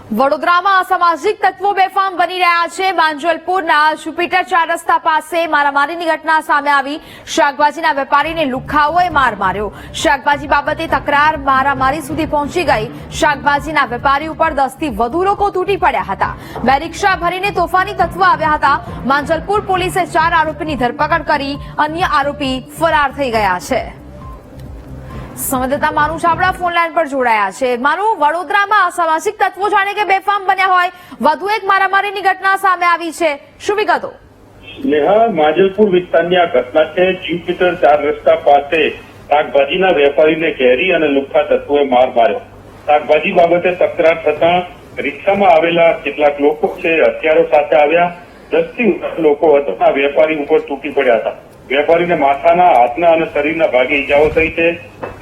વડોદરામાં અસામાજિક તત્વો બેફામ બની રહ્યા છે। માંજલપુરના જુપિટર 4 રસ્તા પાસે મારામારીની ઘટના સામે આવી। શાકભાજીના વેપારીને લુખ્ખાઓએ માર માર્યો। શાકભાજી બાબતે તકરાર મારામારી સુધી પહોંચી ગઈ। શાકભાજીના વેપારી ઉપર 10 થી વધુ લોકો તૂટી પડ્યા હતા। 2 રિક્ષા ભરીને તોફાની તત્વો આવ્યા હતા। માંજલપુર પોલીસે 4 આરોપીની ધરપકડ કરી, અન્ય આરોપી ફરાર થઈ ગયા છે। સંવાદદાતા માનુ ચાવડા ફોન લાઈન પર જોડાયા છે। માનુ, વડોદરામાં અસામાજિક તત્વો જાણે કે બેફામ બન્યા હોય, વધુ એક મારામારીની ઘટના સામે આવી છે, શું વિગતો? નેહા, માંજલપુર વિસ્તારની આ ઘટના છે। જ્યુપિટર 4 રસ્તા પાસે શાકભાજીના વેપારીને ઘેરી અને લુખ્ખા તત્વોએ માર માર્યો। શાકભાજી બાબતે તકરાર થતા રિક્ષામાં આવેલા કેટલાક લોકો છે હથિયારો સાથે આવ્યા। 10 થી વધુ લોકો હતા વેપારી ઉપર તૂટી પડ્યા હતા। વેપારીને માથાના, હાથના અને શરીરના ભાગે ઈજાઓ થઈ છે।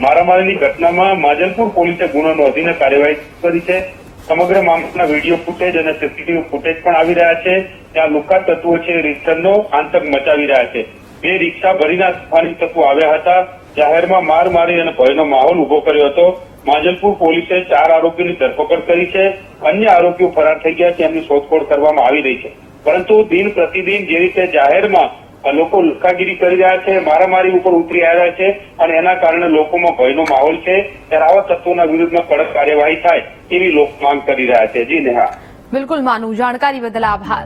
મારામારીની ઘટનામાં માંજલપુર પોલીસે ગુનો નોંધીને કાર્યવાહી કરી છે। સમગ્ર મામલાના વિડીયો ફૂટેજ અને સીસીટીવી ફૂટેજ પણ આવી રહ્યા છે। ત્યાં લુખ્ખા તત્વો છે રિક્ષાનો આતંક મચાવી રહ્યા છે। 2 રિક્ષા ભરીને તોફાની તત્વો આવ્યા હતા। જાહેરમાં માર મારી અને ભયનો માહોલ ઉભો કર્યો હતો। માંજલપુર પોલીસે 4 આરોપીની ધરપકડ કરી છે। અન્ય આરોપીઓ ફરાર થઈ ગયા છે, એમની શોધખોળ કરવામાં આવી રહી છે। પરંતુ દિન પ્રતિદિન જે રીતે જાહેરમાં લોકો લુખ્ખાગીરી કરી રહ્યા છે, મારામારી ઉપર ઉતરી આવ્યા છે અને એના કારણે લોકોમાં ભયનો માહોલ છે, ત્યારે આવા તત્વોના વિરુદ્ધમાં કડક કાર્યવાહી થાય એવી લોકો માંગ કરી રહ્યા છે। જી નેહા। બિલકુલ માનુ, જાણકારી બદલ આભાર।